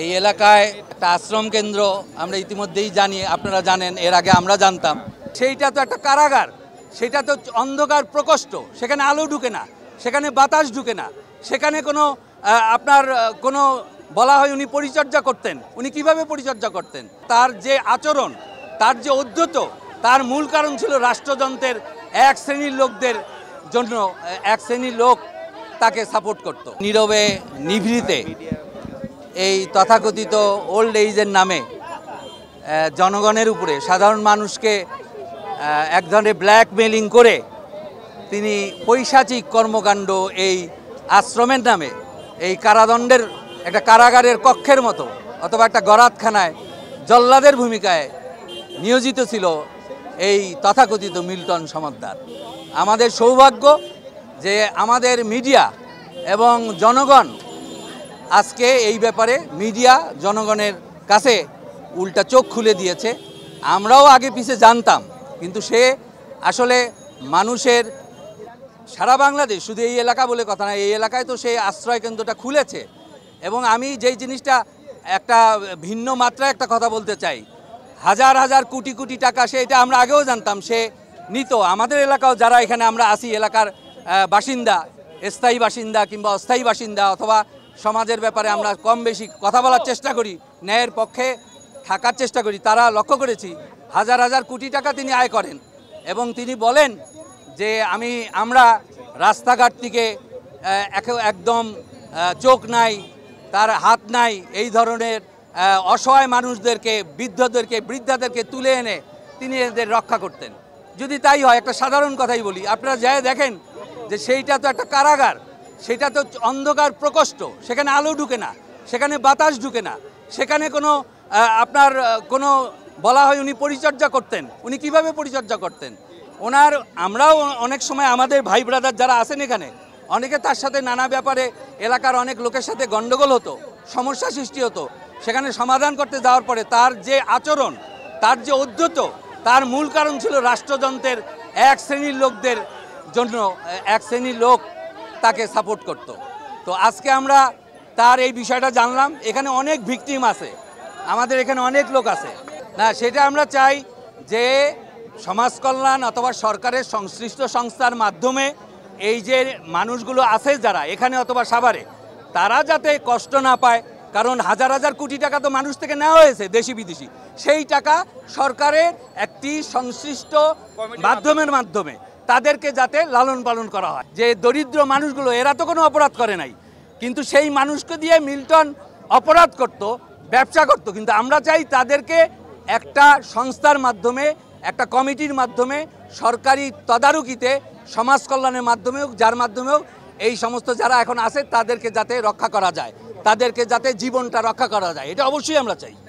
এই এলাকায় একটা আশ্রম কেন্দ্র আমরা ইতিমধ্যেই জানি, আপনারা জানেন, এর আগে আমরা জানতাম। সেইটা তো একটা কারাগার, সেটা তো অন্ধকার প্রকোষ্ঠ, সেখানে আলো ঢুকে না, সেখানে বাতাস ঢুকে না, সেখানে কোনো আপনার কোনো বলা হয় উনি পরিচর্যা করতেন, উনি কিভাবে পরিচর্যা করতেন? তার যে আচরণ, তার যে অধ্যত, তার মূল কারণ ছিল রাষ্ট্রযন্ত্রের এক শ্রেণীর লোকদের জন্য, এক শ্রেণীর লোক তাকে সাপোর্ট করত। নীরবে নিভৃতে এই তথাকথিত ওল্ড এইজের নামে জনগণের উপরে, সাধারণ মানুষকে এক ধরনের ব্ল্যাকমেলিং করে তিনি পৈশাচিক কর্মকাণ্ড এই আশ্রমের নামে, এই কারাদণ্ডের একটা কারাগারের কক্ষের মতো অথবা একটা গরাতখানায় জল্লাদের ভূমিকায় নিয়োজিত ছিল এই তথাকথিত মিল্টন সমাদ্দার। আমাদের সৌভাগ্য যে আমাদের মিডিয়া এবং জনগণ আজকে এই ব্যাপারে মিডিয়া জনগণের কাছে উল্টা চোখ খুলে দিয়েছে। আমরাও আগে পিছে জানতাম, কিন্তু সে আসলে মানুষের সারা বাংলাদেশ, শুধু এই এলাকা বলে কথা না, এই এলাকায় তো সেই আশ্রয় কেন্দ্রটা খুলেছে। এবং আমি যেই জিনিসটা একটা ভিন্ন মাত্রায় একটা কথা বলতে চাই, হাজার হাজার কোটি কোটি টাকা সে, এটা আমরা আগেও জানতাম, সে নিত। আমাদের এলাকাও যারা এখানে আমরা আসি, এলাকার বাসিন্দা, স্থায়ী বাসিন্দা কিংবা অস্থায়ী বাসিন্দা অথবা সমাজের ব্যাপারে আমরা কম বেশি কথা বলার চেষ্টা করি, ন্যায়ের পক্ষে থাকার চেষ্টা করি, তারা লক্ষ্য করেছি হাজার হাজার কোটি টাকা তিনি আয় করেন। এবং তিনি বলেন যে আমরা রাস্তাঘাট থেকে একদম চোখ নাই, তার হাত নাই, এই ধরনের অসহায় মানুষদেরকে, বৃদ্ধাদেরকে তুলে এনে তিনি এদের রক্ষা করতেন। যদি তাই হয়, একটা সাধারণ কথাই বলি, আপনারা যাই দেখেন যে সেইটা তো একটা কারাগার, সেটা তো অন্ধকার প্রকোষ্ঠ, সেখানে আলো ঢুকে না, সেখানে বাতাস ঢুকে না, সেখানে কোনো আপনার কোনো বলা হয় উনি পরিচর্যা করতেন, উনি কিভাবে পরিচর্যা করতেন? আমরাও অনেক সময় আমাদের ভাই ব্রাদার যারা আছেন এখানে, অনেকে তার সাথে নানা ব্যাপারে এলাকার অনেক লোকের সাথে গণ্ডগোল হতো, সমস্যা সৃষ্টি হতো। সেখানে সমাধান করতে যাওয়ার পরে তার যে আচরণ, তার যে অধ্যত, তার মূল কারণ ছিল রাষ্ট্রযন্ত্রের এক শ্রেণীর লোকদের জন্য, এক শ্রেণীর লোক তাকে সাপোর্ট করত। তো আজকে আমরা তার এই বিষয়টা জানলাম। এখানে অনেক ভিকটিম আছে, আমাদের এখানে অনেক লোক আছে না, সেটা আমরা চাই যে সমাজ কল্যাণ অথবা সরকারের সংশ্লিষ্ট সংস্থার মাধ্যমে এই যে মানুষগুলো আছে যারা এখানে অথবা সাভারে, তারা যাতে কষ্ট না পায়। কারণ হাজার হাজার কোটি টাকা তো মানুষ থেকে নেওয়া হয়েছে, দেশি বিদেশি, সেই টাকা সরকারের একটি সংশ্লিষ্ট মাধ্যমে তাদেরকে যাতে লালন পালন করা হয়। যে দরিদ্র মানুষগুলো, এরা তো কোনো অপরাধ করে নাই, কিন্তু সেই মানুষকে দিয়ে মিল্টন অপরাধ করত, ব্যবসা করত। কিন্তু আমরা চাই তাদেরকে একটা সংস্থার মাধ্যমে, একটা কমিটির মাধ্যমে, সরকারি তদারকিতে, সমাজ কল্যাণের মাধ্যমে হোক, যার মাধ্যমে হোক, এই সমস্ত যারা এখন আছে তাদেরকে যাতে রক্ষা করা যায়, তাদেরকে যাতে জীবনটা রক্ষা করা যায়, এটা অবশ্যই আমরা চাই।